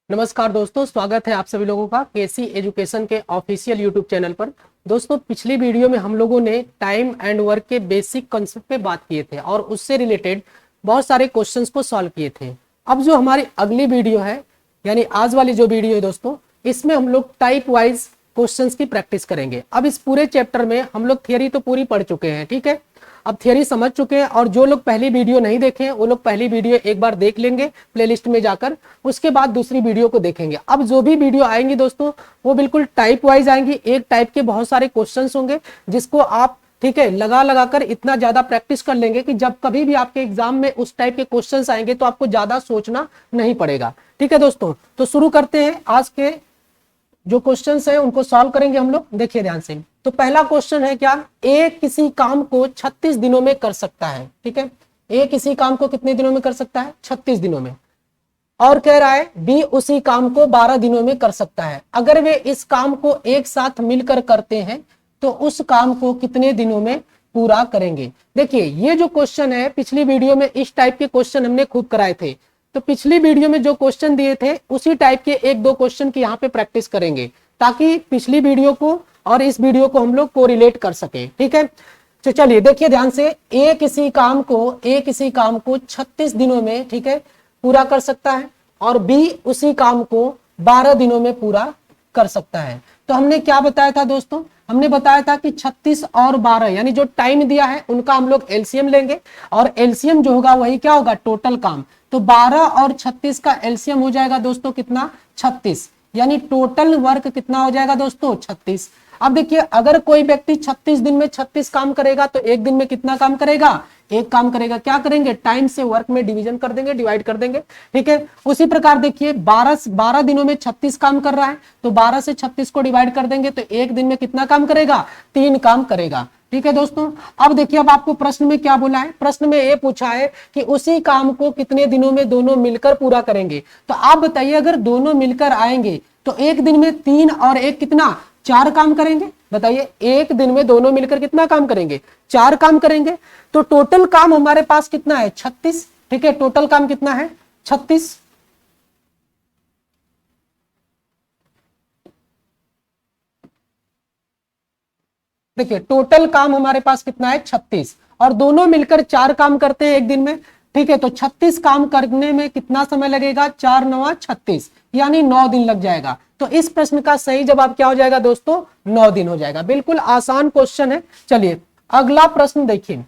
नमस्कार दोस्तों, स्वागत है आप सभी लोगों का केसी एजुकेशन के ऑफिशियल यूट्यूब चैनल पर। दोस्तों, पिछली वीडियो में हम लोगों ने टाइम एंड वर्क के बेसिक कॉन्सेप्ट पे बात किए थे और उससे रिलेटेड बहुत सारे क्वेश्चंस को सॉल्व किए थे। अब जो हमारी अगली वीडियो है, यानी आज वाली जो वीडियो है दोस्तों, इसमें हम लोग टाइप वाइज क्वेश्चंस की प्रैक्टिस करेंगे। अब इस पूरे चैप्टर में हम लोग थियरी तो पूरी पढ़ चुके हैं, ठीक है, अब थियरी समझ चुके हैं। और जो लोग पहली वीडियो नहीं देखे वो लोग पहली वीडियो एक बार देख लेंगे प्लेलिस्ट में जाकर, उसके बाद दूसरी वीडियो को देखेंगे। अब जो भी वीडियो आएंगी दोस्तों वो बिल्कुल टाइप वाइज आएंगी, एक टाइप के बहुत सारे क्वेश्चंस होंगे जिसको आप, ठीक है, लगा कर इतना ज्यादा प्रैक्टिस कर लेंगे कि जब कभी भी आपके एग्जाम में उस टाइप के क्वेश्चंस आएंगे तो आपको ज्यादा सोचना नहीं पड़ेगा। ठीक है दोस्तों, तो शुरू करते हैं। आज के जो क्वेश्चंस है उनको सॉल्व करेंगे हम लोग। देखिए ध्यान से, तो पहला क्वेश्चन है क्या, ए किसी काम को 36 दिनों में कर सकता है। ठीक है, ए किसी काम को कितने दिनों में कर सकता है? 36 दिनों में। और कह रहा है बी उसी काम को 12 दिनों में कर सकता है। अगर वे इस काम को एक साथ मिलकर करते हैं तो उस काम को कितने दिनों में पूरा करेंगे। देखिए, ये जो क्वेश्चन है, पिछली वीडियो में इस टाइप के क्वेश्चन हमने खूब कराए थे, तो पिछली वीडियो में जो क्वेश्चन दिए थे उसी टाइप के एक दो क्वेश्चन की यहाँ पे प्रैक्टिस करेंगे ताकि पिछली वीडियो को और इस वीडियो को हम लोग कोरिलेट कर सके। ठीक है, तो चलिए देखिए ध्यान से, ए किसी काम को 36 दिनों में, ठीक है, पूरा कर सकता है और बी उसी काम को 12 दिनों में पूरा कर सकता है। तो हमने क्या बताया था दोस्तों? हमने बताया था कि 36 और 12 यानी जो टाइम दिया है उनका हम लोग एलसीएम लेंगे और एलसीएम जो होगा वही क्या होगा? टोटल काम। तो 12 और 36 का एलसीएम हो जाएगा दोस्तों कितना? 36। यानी टोटल वर्क कितना हो जाएगा दोस्तों? 36। अब देखिए, अगर कोई व्यक्ति 36 दिन में 36 काम करेगा तो एक दिन में कितना काम करेगा? एक काम करेगा। क्या करेंगे? टाइम से वर्क में डिवीजन कर देंगे, डिवाइड कर देंगे। ठीक है, उसी प्रकार देखिए 12 दिनों में 36 काम कर रहा है तो 12 से 36 को डिवाइड कर देंगे तो एक दिन में कितना काम करेगा? 3 काम करेगा। ठीक है दोस्तों, अब देखिए, अब आपको प्रश्न में क्या बोला है? प्रश्न में ये पूछा है कि उसी काम को कितने दिनों में दोनों मिलकर पूरा करेंगे। तो आप बताइए, अगर दोनों मिलकर आएंगे तो एक दिन में 3 और एक कितना? 4 काम करेंगे। बताइए, एक दिन में दोनों मिलकर कितना काम करेंगे? 4 काम करेंगे। तो टोटल काम हमारे पास कितना है? 36। ठीक है, टोटल काम कितना है? 36। देखिए, टोटल काम हमारे पास कितना है? 36। और दोनों मिलकर 4 काम करते हैं एक दिन में। ठीक है, तो 36 काम करने में कितना समय लगेगा? 4 9 36, यानी 9 दिन लग जाएगा। तो इस प्रश्न का सही जवाब क्या हो जाएगा दोस्तों? 9 दिन हो जाएगा। बिल्कुल आसान क्वेश्चन है। चलिए अगला प्रश्न देखिए।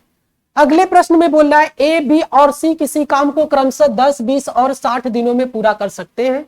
अगले प्रश्न में बोल रहा है ए, बी और सी किसी काम को क्रमशः 10, 20 और 60 दिनों में पूरा कर सकते हैं।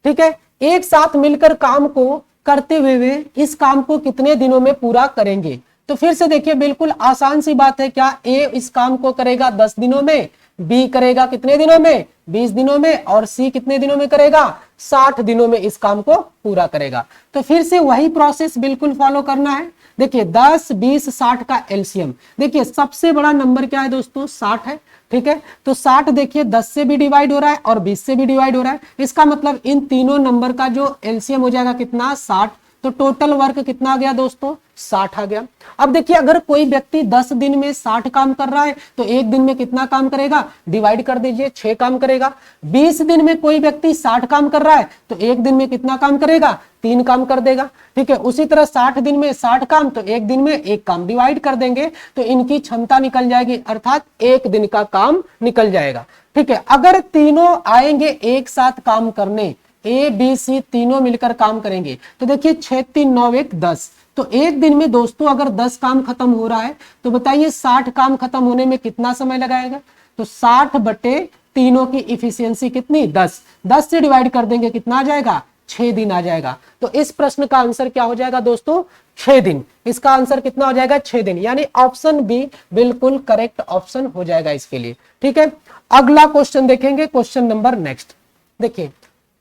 ठीक है, एक साथ मिलकर काम को करते हुए वे इस काम को कितने दिनों में पूरा करेंगे। तो फिर से देखिए, बिल्कुल आसान सी बात है। क्या ए इस काम को करेगा 10 दिनों में, बी करेगा कितने दिनों में? 20 दिनों में, और सी कितने दिनों में करेगा? 60 दिनों में इस काम को पूरा करेगा। तो फिर से वही प्रोसेस बिल्कुल फॉलो करना है। देखिए 10, 20, 60 का एलसीएम, देखिए सबसे बड़ा नंबर क्या है दोस्तों? 60 है। ठीक है, तो 60 देखिए 10 से भी डिवाइड हो रहा है और 20 से भी डिवाइड हो रहा है। इसका मतलब इन तीनों नंबर का जो एलसीएम हो जाएगा कितना? 60। तो टोटल वर्क कितना आ गया दोस्तों? 60 आ गया। अब देखिए, अगर कोई व्यक्ति 10 दिन में 60 काम कर रहा है तो एक दिन में कितना काम करेगा? डिवाइड कर दीजिए, 6 काम करेगा। 20 दिन में कोई व्यक्ति 60 काम कर रहा है तो एक दिन में कितना काम करेगा? 3 काम कर देगा। ठीक है, उसी तरह 60 दिन में 60 काम तो एक दिन में 1 काम, डिवाइड कर देंगे तो इनकी क्षमता निकल जाएगी, अर्थात एक दिन का काम निकल जाएगा। ठीक है, अगर तीनों आएंगे एक साथ काम करने, ए बी सी तीनों मिलकर काम करेंगे तो देखिए 6 3 9 1 10, तो एक दिन में दोस्तों अगर 10 काम खत्म हो रहा है तो बताइए 60 काम खत्म होने में कितना समय लगाएगा? तो 60 बटे तीनों की इफिशियंसी कितनी? 10। 10 से डिवाइड कर देंगे, कितना आ जाएगा? 6 दिन आ जाएगा। तो इस प्रश्न का आंसर क्या हो जाएगा दोस्तों? 6 दिन। इसका आंसर कितना हो जाएगा? 6 दिन, यानी ऑप्शन बी बिल्कुल करेक्ट ऑप्शन हो जाएगा इसके लिए। ठीक है, अगला क्वेश्चन देखेंगे, क्वेश्चन नंबर नेक्स्ट। देखिए,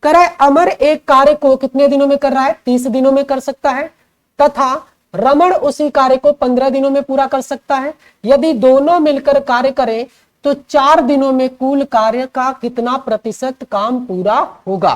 करे अमर एक कार्य को कितने दिनों में कर रहा है? 30 दिनों में कर सकता है, तथा रमण उसी कार्य को 15 दिनों में पूरा कर सकता है। यदि दोनों मिलकर कार्य करें तो 4 दिनों में कुल कार्य का कितना प्रतिशत काम पूरा होगा?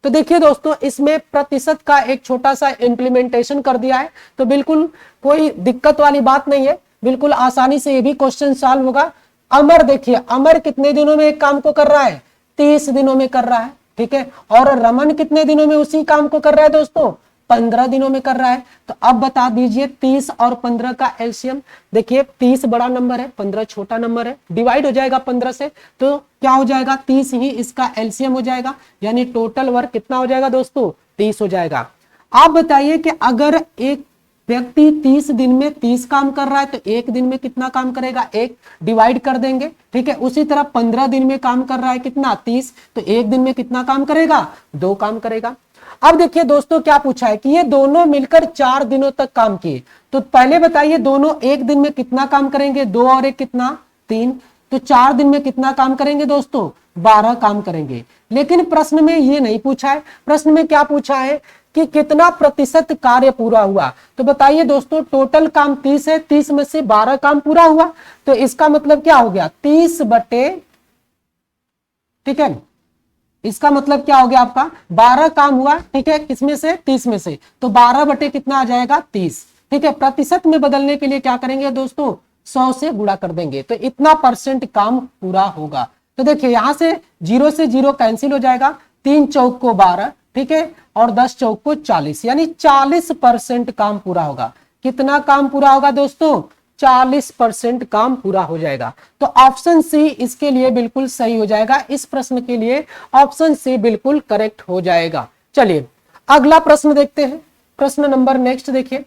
तो देखिए दोस्तों, इसमें प्रतिशत का एक छोटा सा इंप्लीमेंटेशन कर दिया है, तो बिल्कुल कोई दिक्कत वाली बात नहीं है, बिल्कुल आसानी से ये भी क्वेश्चन सॉल्व होगा। अमर देखिए, अमर कितने दिनों में एक काम को कर रहा है? 30 दिनों में कर रहा है। ठीक है, और रमन कितने दिनों में उसी काम को कर रहा है दोस्तों, 15 दिनों में कर रहा है। तो अब बता दीजिए 30 और 15 का एलसीएम। देखिए 30 बड़ा नंबर है, 15 छोटा नंबर है, डिवाइड हो जाएगा 15 से, तो क्या हो जाएगा 30 ही इसका एलसीएम हो जाएगा, यानी टोटल वर्क कितना हो जाएगा दोस्तों, 30 हो जाएगा। आप बताइए कि अगर एक व्यक्ति 30 दिन में 30 काम कर रहा है तो एक दिन में कितना काम करेगा, एक डिवाइड कर देंगे, ठीक है। उसी तरह 15 दिन में काम कर रहा है कितना, 30, तो एक दिन में कितना काम करेगा, 2 काम करेगा। अब देखिए दोस्तों क्या पूछा है कि ये दोनों मिलकर 4 दिनों तक काम किए, तो पहले बताइए दोनों एक दिन में कितना काम करेंगे, 2 और 1 कितना, 3, तो 4 दिन में कितना काम करेंगे दोस्तों, 12 काम करेंगे। लेकिन प्रश्न में ये नहीं पूछा है, प्रश्न में क्या पूछा है कि कितना प्रतिशत कार्य पूरा हुआ। तो बताइए दोस्तों टोटल काम 30 है, 30 में से 12 काम पूरा हुआ, तो इसका मतलब क्या हो गया 30 बटे, ठीक है, इसका मतलब क्या हो गया आपका 12 काम हुआ, ठीक है, किसमें से, 30 में से, तो 12 बटे कितना आ जाएगा 30, ठीक है। प्रतिशत में बदलने के लिए क्या करेंगे दोस्तों, 100 से गुणा कर देंगे, तो इतना परसेंट काम पूरा होगा। तो देखिए यहां से 0 से 0 कैंसिल हो जाएगा, 3 चौक को 12, ठीक है, और 10 चौक को 40, यानी 40% काम पूरा होगा। कितना काम पूरा होगा दोस्तों, 40% काम पूरा हो जाएगा। तो ऑप्शन सी इसके लिए बिल्कुल सही हो जाएगा, इस प्रश्न के लिए ऑप्शन सी बिल्कुल करेक्ट हो जाएगा। चलिए अगला प्रश्न देखते हैं, प्रश्न नंबर नेक्स्ट देखिए,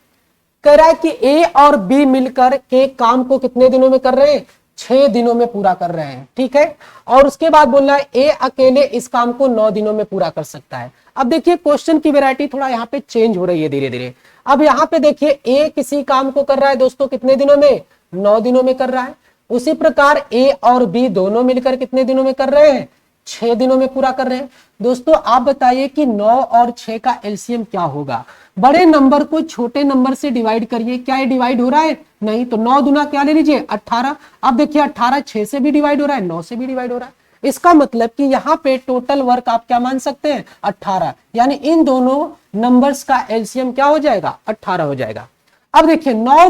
कह रहा है कि ए और बी मिलकर के काम को कितने दिनों में कर रहे हैं, 6 दिनों में पूरा कर रहे हैं, ठीक है। और उसके बाद बोल रहा है ए अकेले इस काम को 9 दिनों में पूरा कर सकता है। अब देखिए क्वेश्चन की वैरायटी थोड़ा यहाँ पे चेंज हो रही है धीरे धीरे। अब यहाँ पे देखिए ए किसी काम को कर रहा है दोस्तों कितने दिनों में, 9 दिनों में कर रहा है। उसी प्रकार ए और बी दोनों मिलकर कितने दिनों में कर रहे हैं, 6 दिनों में पूरा कर रहे हैं। दोस्तों आप बताइए कि 9 और 6 का एलसीएम क्या होगा। बड़े नंबर को छोटे नंबर से डिवाइड करिए, क्या ये डिवाइड हो रहा है, नहीं, तो 9 दूना क्या ले लीजिए 18। अब देखिए 18 6 से भी डिवाइड हो रहा है, 9 से भी डिवाइड हो रहा है। इसका मतलब कि यहाँ पे टोटल वर्क आप क्या मान सकते हैं 18, यानी इन दोनों नंबर्स का एलसीएम क्या हो जाएगा 18 हो जाएगा। अब देखिए 9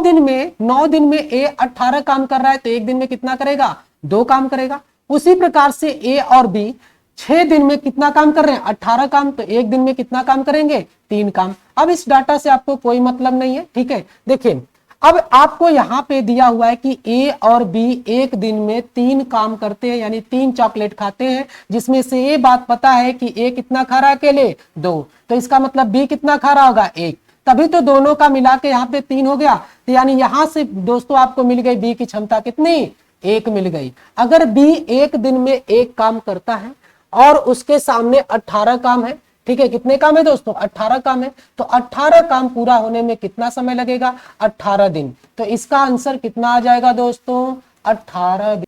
दिन में ए 18 काम कर रहा है, तो एक दिन में कितना करेगा, 2 काम करेगा। उसी प्रकार से ए और बी 6 दिन में कितना काम कर रहे हैं, 18 काम, तो एक दिन में कितना काम करेंगे, 3 काम। अब इस डाटा से आपको कोई मतलब नहीं है, ठीक है। देखिए अब आपको यहाँ पे दिया हुआ है कि ए और बी एक दिन में 3 काम करते हैं, यानी 3 चॉकलेट खाते हैं, जिसमें से ये बात पता है कि ए कितना खा रहा है अकेले, 2, तो इसका मतलब बी कितना खा रहा होगा, 1, तभी तो दोनों का मिला के यहाँ पे 3 हो गया। तो यानी यहां से दोस्तों आपको मिल गई बी की क्षमता कितनी, 1 मिल गई। अगर बी एक दिन में 1 काम करता है और उसके सामने 18 काम है, ठीक है, कितने काम है दोस्तों, 18 काम है, तो 18 काम पूरा होने में कितना समय लगेगा, 18 दिन। तो इसका आंसर कितना आ जाएगा दोस्तों, 18 दिन।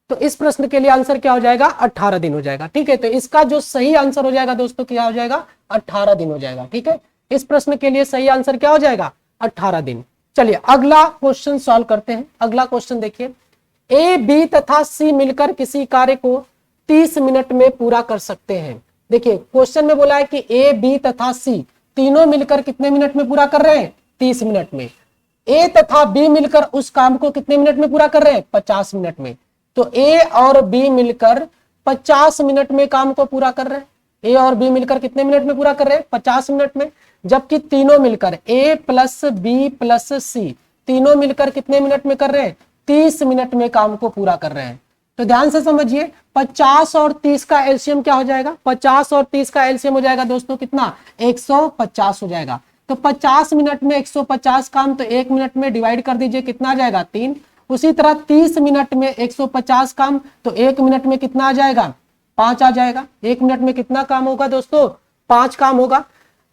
तो इस प्रश्न के लिए आंसर क्या हो जाएगा, 18 दिन हो जाएगा, ठीक है। तो इसका जो सही आंसर हो जाएगा दोस्तों क्या हो जाएगा, 18 दिन हो जाएगा, ठीक है। इस प्रश्न के लिए सही आंसर क्या हो जाएगा, 18 दिन। चलिए अगला क्वेश्चन सॉल्व करते हैं। अगला क्वेश्चन देखिए, ए बी तथा सी मिलकर किसी कार्य को 30 मिनट में पूरा कर सकते हैं। देखिए क्वेश्चन में बोला है कि ए बी तथा सी तीनों मिलकर कितने मिनट में पूरा कर रहे हैं, 30 मिनट में। ए तथा बी मिलकर उस काम को कितने मिनट में पूरा कर रहे हैं, 50 मिनट में। तो ए और बी मिलकर 50 मिनट में काम को पूरा कर रहे हैं। ए और बी मिलकर कितने मिनट में पूरा कर रहे हैं, 50 मिनट में। जबकि तीनों मिलकर ए प्लस बी प्लस सी तीनों मिलकर कितने मिनट में कर रहे हैं, 30 मिनट में काम को पूरा कर रहे हैं। तो ध्यान से समझिए 50 और 30 का एलसीएम क्या हो जाएगा, 50 और 30 का एलसीएम हो जाएगा दोस्तों कितना, 150 हो जाएगा। तो 50 मिनट में 150 काम, तो 1 मिनट में डिवाइड कर दीजिए कितना आ जाएगा, 3। उसी तरह 30 मिनट में 150 काम, तो 1 मिनट में कितना आ जाएगा, 5 आ जाएगा। 1 मिनट में कितना काम होगा दोस्तों, 5 काम होगा।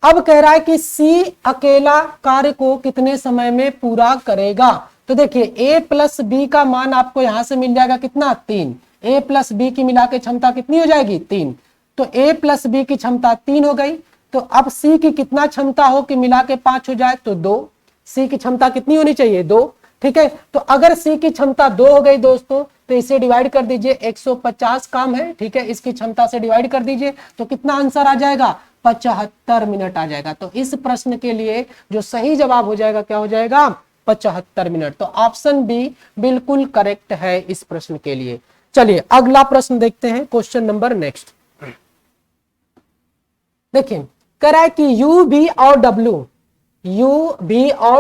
अब कह रहा है कि सी अकेला कार्य को कितने समय में पूरा करेगा। तो देखिए a प्लस बी का मान आपको यहां से मिल जाएगा कितना, 3। a प्लस बी की मिला के क्षमता कितनी हो जाएगी, 3। तो a प्लस बी की क्षमता 3 हो गई। तो अब c की कितना क्षमता हो कि मिला के 5 हो जाए, तो 2। c की क्षमता कितनी होनी चाहिए, 2, ठीक है। तो अगर c की क्षमता 2 हो गई दोस्तों, तो इसे डिवाइड कर दीजिए, 150 काम है, ठीक है, इसकी क्षमता से डिवाइड कर दीजिए, तो कितना आंसर आ जाएगा, 75 मिनट आ जाएगा। तो इस प्रश्न के लिए जो सही जवाब हो जाएगा क्या हो जाएगा, 75 मिनट। तो ऑप्शन बी बिल्कुल करेक्ट है इस प्रश्न के लिए। चलिए अगला प्रश्न देखते हैं, क्वेश्चन नंबर नेक्स्ट। देखिए कह रहा है कि यू भी और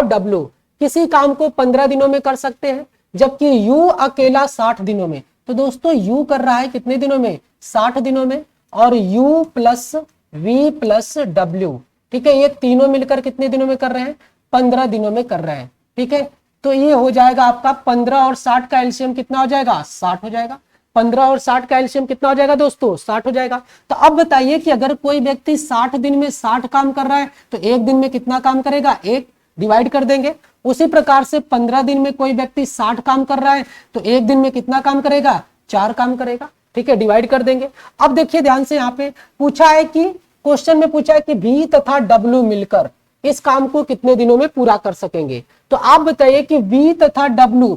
डब्ल्यू किसी काम को 15 दिनों में कर सकते हैं, जबकि यू अकेला 60 दिनों में। तो दोस्तों यू कर रहा है कितने दिनों में, 60 दिनों में, और U plus V plus W, ठीक है, ये तीनों मिलकर कितने दिनों में कर रहे हैं, 15 दिनों में कर रहे हैं। ठीक है, तो ये हो जाएगा आपका 15 और 60 का एलसीएम कितना हो जाएगा, 60 हो जाएगा। 15 और 60 का एलसीएम कितना हो जाएगा दोस्तों, 60 हो जाएगा। तो अब बताइए कि अगर कोई व्यक्ति 60 दिन में 60 काम कर रहा है तो एक दिन में कितना काम करेगा, एक डिवाइड कर देंगे। उसी प्रकार से 15 दिन में कोई व्यक्ति 60 काम कर रहा है तो एक दिन में कितना काम करेगा, 4 काम करेगा। ठीक है, डिवाइड कर देंगे। अब देखिए ध्यान से, यहाँ पे पूछा है कि क्वेश्चन में पूछा है कि V तथा W मिलकर इस काम को कितने दिनों में पूरा कर सकेंगे। तो आप बताइए कि V तथा W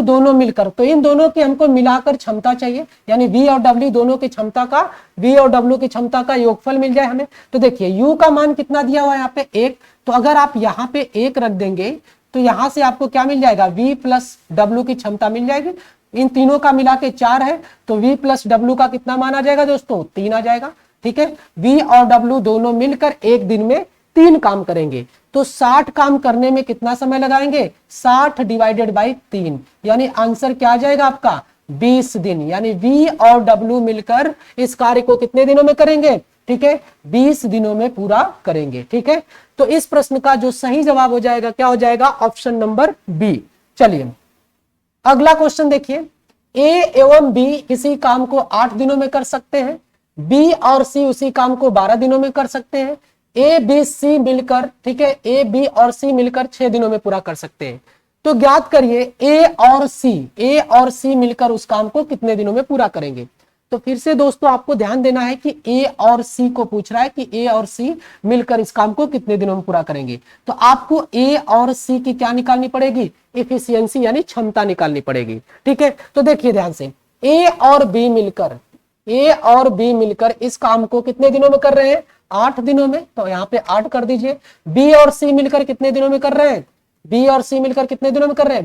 दोनों मिलकर, तो इन दोनों की हमको मिलाकर क्षमता चाहिए, यानी V और W दोनों की क्षमता का, V और W की क्षमता का योगफल मिल जाए हमें। तो देखिए U का मान कितना दिया हुआ है यहाँ पे 1, तो अगर आप यहाँ पे 1 रख देंगे तो यहां से आपको क्या मिल जाएगा, V प्लस W की क्षमता मिल जाएगी। इन तीनों का मिला के 4 है, तो V प्लस W का कितना मान आ जाएगा दोस्तों, 3 आ जाएगा। ठीक है, V और W दोनों मिलकर एक दिन में 3 काम करेंगे। तो 60 काम करने में कितना समय लगाएंगे, 60 डिवाइडेड बाई 3, यानी आंसर क्या आ जाएगा आपका, 20 दिन। यानी V और W मिलकर इस कार्य को कितने दिनों में करेंगे, ठीक है, 20 दिनों में पूरा करेंगे। ठीक है, तो इस प्रश्न का जो सही जवाब हो जाएगा, क्या हो जाएगा, ऑप्शन नंबर बी। चलिए अगला क्वेश्चन देखिए, ए एवं बी किसी काम को 8 दिनों में कर सकते हैं, बी और सी उसी काम को 12 दिनों में कर सकते हैं, ए बी सी मिलकर, ठीक है, ए बी और सी मिलकर 6 दिनों में पूरा कर सकते हैं। तो ज्ञात करिए ए और सी मिलकर उस काम को कितने दिनों में पूरा करेंगे। तो फिर से दोस्तों आपको ध्यान देना है कि ए और सी को पूछ रहा है कि ए और सी मिलकर इस काम को कितने दिनों में पूरा करेंगे। तो आपको ए और सी की क्या निकालनी पड़ेगी, एफिशिएंसी यानी क्षमता निकालनी पड़ेगी। ठीक है, तो देखिए ध्यान से, ए और बी मिलकर इस काम को कितने दिनों में कर रहे हैं, 8 दिनों में। तो यहाँ पे 8 कर दीजिए। बी और सी मिलकर कितने दिनों में कर रहे हैं,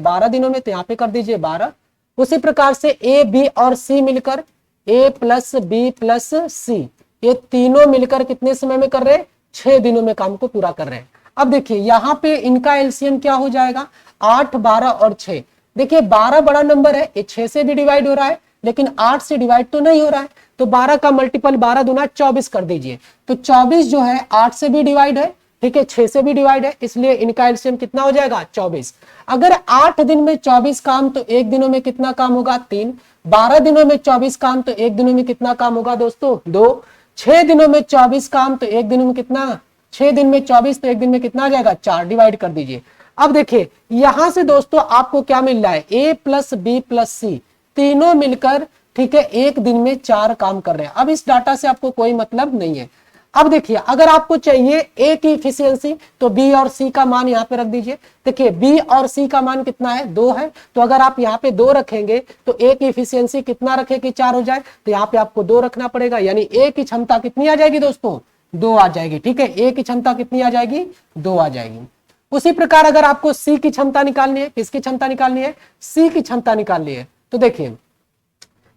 12 दिनों में, तो यहाँ पे कर दीजिए 12। उसी प्रकार से ए बी और सी मिलकर, ए प्लस बी प्लस सी, ये तीनों मिलकर कितने समय में कर रहे हैं, 6 दिनों में काम को पूरा कर रहे हैं। अब देखिए यहाँ पे इनका एलसीएम क्या हो जाएगा, 8, 12 और 6। देखिए 12 बड़ा नंबर है, ये 6 से भी डिवाइड हो रहा है, लेकिन 8 से डिवाइड तो नहीं हो रहा है। तो 12 का मल्टीपल 12 दूना 24 कर दीजिए। तो 24 जो है 8 से भी डिवाइड है, ठीक है, 6 से भी डिवाइड है, इसलिए इनका एलसीएम कितना हो जाएगा, 24। अगर 8 दिन में 24 काम तो एक दिनों में कितना काम होगा, 3। 12 दिनों में 24 काम तो एक दिनों में कितना काम होगा दोस्तों, 2। 6 दिनों में 24 काम तो एक दिन में कितना, 6 दिन में 24 तो एक दिन में कितना आ जाएगा, 4। डिवाइड कर दीजिए। अब देखिए यहां से दोस्तों आपको क्या मिल रहा है, ए प्लस बी प्लस सी तीनों मिलकर, ठीक है, एक दिन में 4 काम कर रहे हैं। अब इस डाटा से आपको कोई मतलब नहीं है। अब देखिए अगर आपको चाहिए ए की इफिशियंसी, तो बी और सी का मान यहाँ पे रख दीजिए। देखिए बी और सी का मान कितना है, 2 है। तो अगर आप यहाँ पे 2 रखेंगे तो ए की इफिशियंसी कितना रखे कि 4 हो जाए, तो यहाँ पे आपको 2 रखना पड़ेगा। यानी ए की क्षमता कितनी आ जाएगी दोस्तों, 2 आ जाएगी। ठीक है, ए की क्षमता कितनी आ जाएगी, 2 आ जाएगी। उसी प्रकार अगर आपको सी की क्षमता निकालनी है, किसकी क्षमता निकालनी है, सी की क्षमता निकालनी है, तो देखिए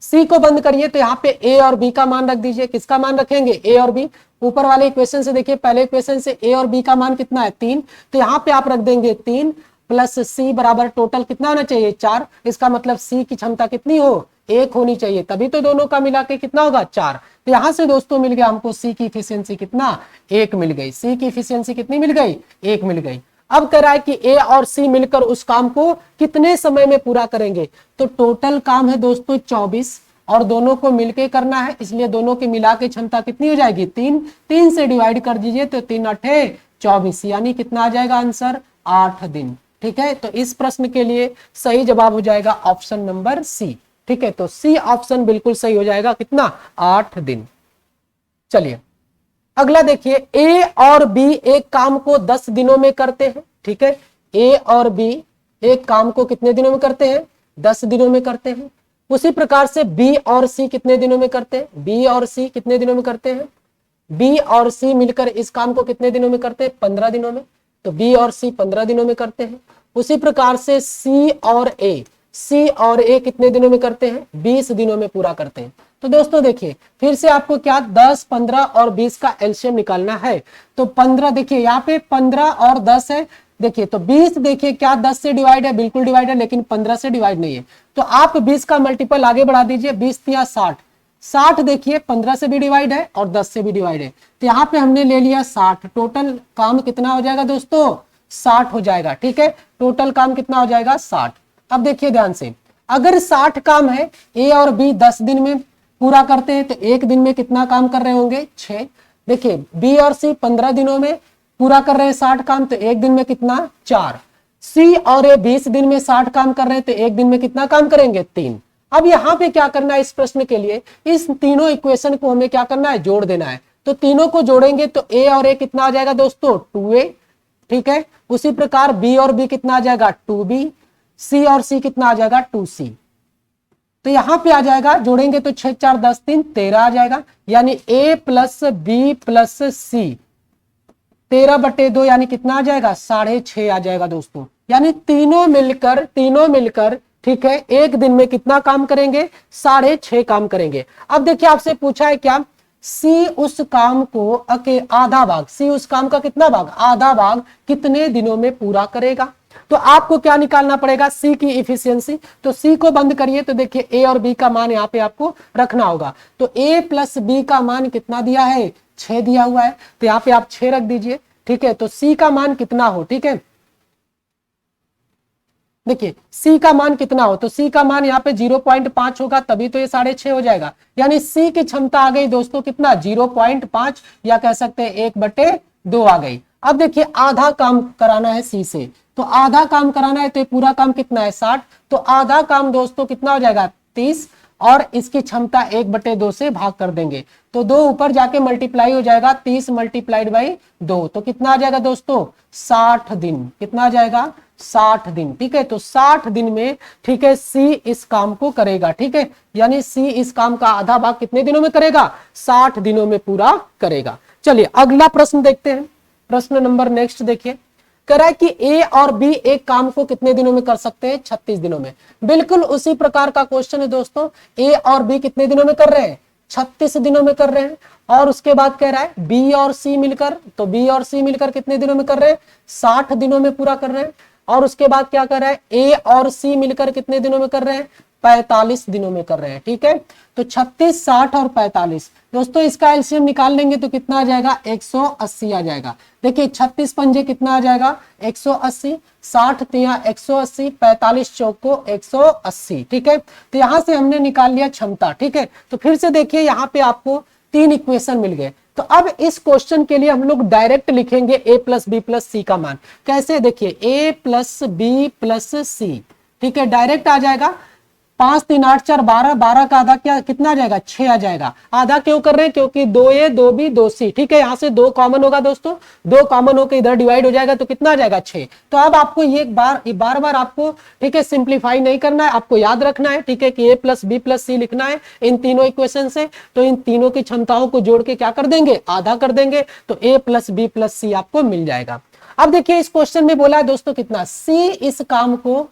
सी को बंद करिए, तो यहाँ पे ए और बी का मान रख दीजिए। किसका मान रखेंगे, ए और बी। ऊपर वाले इक्वेशन से देखिए, पहले इक्वेशन से ए और बी का मान कितना है, 3। तो यहाँ पे आप रख देंगे 3 प्लस सी बराबर टोटल कितना होना चाहिए, 4। इसका मतलब सी की क्षमता कितनी हो, 1 होनी चाहिए, तभी तो दोनों का मिला के कितना होगा, 4। तो यहाँ से दोस्तों मिल गया हमको सी की इफिशियंसी कितना, 1 मिल गई। सी की इफिशियंसी कितनी मिल गई, 1 मिल गई। अब कह रहा है कि ए और सी मिलकर उस काम को कितने समय में पूरा करेंगे। तो टोटल काम है दोस्तों 24 और दोनों को मिलके करना है, इसलिए दोनों की मिला के क्षमता कितनी हो जाएगी, 3। 3 से डिवाइड कर दीजिए, तो 3 8 24, यानी कितना आ जाएगा आंसर, 8 दिन। ठीक है, तो इस प्रश्न के लिए सही जवाब हो जाएगा ऑप्शन नंबर सी। ठीक है, तो सी ऑप्शन बिल्कुल सही हो जाएगा, कितना, 8 दिन। चलिए अगला देखिए, ए और बी एक काम को 10 दिनों में करते हैं। ठीक है, ए और बी एक काम को कितने दिनों में करते हैं, 10 दिनों में करते हैं। उसी प्रकार से बी और सी कितने दिनों में करते हैं, बी और सी कितने दिनों में करते हैं, बी और सी मिलकर इस काम को कितने दिनों में करते हैं, 15 दिनों में। तो बी और सी 15 दिनों में करते हैं। उसी प्रकार से सी और ए कितने दिनों में करते हैं, 20 दिनों में पूरा करते हैं। तो दोस्तों देखिए फिर से आपको क्या 10, 15 और 20 का एलसीएम निकालना है। तो 15 देखिए यहाँ पे 15 और 10 है, देखिए तो 20 देखिए क्या 10 से डिवाइड है, बिल्कुल डिवाइड है, लेकिन 15 से डिवाइड नहीं है। तो आप 20 का मल्टीपल आगे बढ़ा दीजिए, 20 या 60, 60 देखिए 15 से भी डिवाइड है और 10 से भी डिवाइड है। तो यहाँ पे हमने ले लिया 60। टोटल काम कितना हो जाएगा दोस्तों, 60 हो जाएगा। ठीक है, टोटल काम कितना हो जाएगा, 60। अब देखिए ध्यान से, अगर 60 काम है, ए और बी 10 दिन में पूरा करते हैं, तो एक दिन में कितना काम कर रहे होंगे, 6। देखिए बी और सी 15 दिनों में पूरा कर रहे हैं 60 काम, तो एक दिन में कितना, 4। सी और ए 20 दिन में 60 काम कर रहे हैं, तो एक दिन में कितना काम करेंगे, 3। अब यहाँ पे क्या करना है, इस प्रश्न के लिए इस तीनों इक्वेशन को हमें क्या करना है, जोड़ देना है। तो तीनों को जोड़ेंगे तो ए और ए कितना आ जाएगा दोस्तों, 2a। ठीक है, उसी प्रकार बी और बी कितना आ जाएगा, 2b। सी और सी कितना आ जाएगा, 2c। तो यहां पे आ जाएगा, जोड़ेंगे तो 6 4 10 3 13 आ जाएगा, यानी a प्लस बी प्लस सी 13/2 यानी कितना आ जाएगा, 6.5 आ जाएगा दोस्तों। यानी तीनों मिलकर ठीक है एक दिन में कितना काम करेंगे, 6.5 काम करेंगे। अब देखिए आपसे पूछा है क्या, सी उस काम को आधा भाग, सी उस काम का कितना भाग, आधा भाग कितने दिनों में पूरा करेगा। तो आपको क्या निकालना पड़ेगा, सी की इफिशियंसी। तो सी को बंद करिए, तो देखिए ए और बी का मान यहाँ पे आपको रखना होगा। तो ए प्लस बी का मान कितना दिया है, 6 दिया हुआ है, तो यहाँ पे आप 6 रख दीजिए। ठीक है, तो सी का मान कितना हो, ठीक है देखिए सी का मान कितना हो, तो सी का मान यहाँ पे 0.5 होगा, तभी तो ये 6.5 हो जाएगा। यानी सी की क्षमता आ गई दोस्तों कितना, 0.5, या कह सकते हैं 1/2 आ गई। अब देखिए आधा काम कराना है सी से, तो आधा काम कराना है, तो पूरा काम कितना है, 60। तो आधा काम दोस्तों कितना हो जाएगा, 30, और इसकी क्षमता 1/2 से भाग कर देंगे, तो 2 ऊपर जाके मल्टीप्लाई हो जाएगा, 30 मल्टीप्लाइड बाई 2, तो कितना आ जाएगा दोस्तों, 60 दिन। कितना आ जाएगा, 60 दिन। ठीक है, तो 60 दिन में ठीक है सी इस काम को करेगा। ठीक है, यानी सी इस काम का आधा भाग कितने दिनों में करेगा, 60 दिनों में पूरा करेगा। चलिए अगला प्रश्न देखते हैं। प्रश्न नंबर नेक्स्ट देखिए, कह रहा है कि ए और बी एक काम को कितने दिनों में कर सकते हैं, 36 दिनों में। बिल्कुल उसी प्रकार का क्वेश्चन है दोस्तों, ए और बी कितने दिनों में कर रहे हैं, 36 दिनों में कर रहे हैं। और उसके बाद कह रहा है बी और सी मिलकर, तो बी और सी मिलकर कितने दिनों में कर रहे हैं, 60 दिनों में पूरा कर रहे हैं। और उसके बाद क्या कर रहा है, ए और सी मिलकर कितने दिनों में कर रहे हैं, 45 दिनों में कर रहे हैं। ठीक है, तो 36, 60 और 45 दोस्तों, इसका एलसीएम निकाल लेंगे तो कितना आ जाएगा, 180 आ जाएगा। देखिए 36 पंजे कितना आ जाएगा, 180, 60 तिया 180, 45 चौको 180। ठीक है, तो यहां से हमने निकाल लिया क्षमता। ठीक है, तो फिर से देखिए यहाँ पे आपको 3 इक्वेशन मिल गए। तो अब इस क्वेश्चन के लिए हम लोग डायरेक्ट लिखेंगे a प्लस बी प्लस सी का मान। कैसे, देखिए a प्लस बी प्लस सी, ठीक है डायरेक्ट आ जाएगा। 5 3 8 4 12, 12 का आधा क्या कितना आ जाएगा, 6 आ जाएगा। आधा क्यों कर रहे हैं, क्योंकि 2a 2b 2c। ठीक है, यहाँ से 2 कॉमन होगा दोस्तों, 2 कॉमन होकर इधर डिवाइड हो जाएगा, तो कितना आ जाएगा, 6। तो अब आपको ये बार बार आपको ठीक है सिंप्लीफाई नहीं करना है, आपको याद रखना है। ठीक है, कि a प्लस बी प्लस सी लिखना है इन तीनों इक्वेशन से। तो इन तीनों की क्षमताओं को जोड़ के क्या कर देंगे, आधा कर देंगे, तो a प्लस बी प्लस सी आपको मिल जाएगा। अब देखिए इस क्वेश्चन में बोला है दोस्तों कितना, सी इस काम को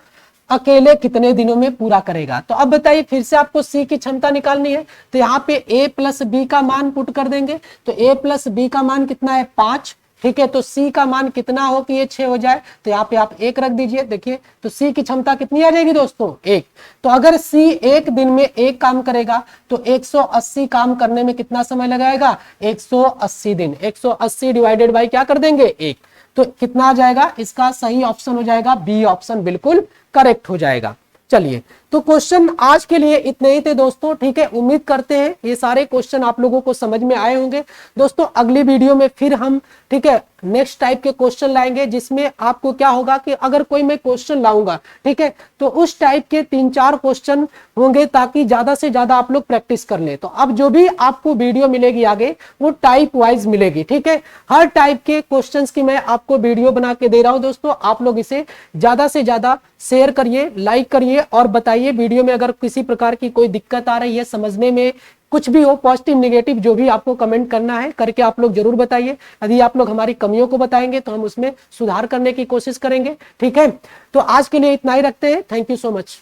अकेले कितने दिनों में पूरा करेगा। तो अब बताइए, फिर से आपको सी की क्षमता निकालनी है, तो यहाँ पे a प्लस बी का मान पुट कर देंगे। तो a प्लस बी का मान कितना है, 5। ठीक है, तो c का मान कितना हो कि ये 6 हो जाए, तो यहाँ पे आप 1 रख दीजिए। देखिए तो c की क्षमता कितनी आ जाएगी दोस्तों, 1। तो अगर c एक दिन में 1 काम करेगा, तो 180 काम करने में कितना समय लगाएगा, 180 दिन। 180 डिवाइडेड बाई क्या कर देंगे, 1। तो कितना आ जाएगा, इसका सही ऑप्शन हो जाएगा बी ऑप्शन, बिल्कुल करेक्ट हो जाएगा। चलिए, तो क्वेश्चन आज के लिए इतने ही थे दोस्तों। ठीक है, उम्मीद करते हैं ये सारे क्वेश्चन आप लोगों को समझ में आए होंगे। दोस्तों अगली वीडियो में फिर हम ठीक है नेक्स्ट टाइप के क्वेश्चन लाएंगे, जिसमें आपको क्या होगा कि अगर कोई मैं क्वेश्चन लाऊंगा ठीक है, तो उस टाइप के 3-4 क्वेश्चन होंगे, ताकि ज्यादा से ज्यादा आप लोग प्रैक्टिस कर लें। तो अब जो भी आपको वीडियो मिलेगी आगे, वो टाइप वाइज मिलेगी। ठीक है, हर टाइप के क्वेश्चन की मैं आपको वीडियो बना के दे रहा हूं दोस्तों। आप लोग इसे ज्यादा से ज्यादा शेयर करिए, लाइक करिए और बताइए वीडियो में अगर किसी प्रकार की कोई दिक्कत आ रही है, समझने में कुछ भी हो, पॉजिटिव नेगेटिव जो भी आपको कमेंट करना है करके आप लोग जरूर बताइए। यदि आप लोग हमारी कमियों को बताएंगे तो हम उसमें सुधार करने की कोशिश करेंगे। ठीक है, तो आज के लिए इतना ही रखते हैं। Thank you so much.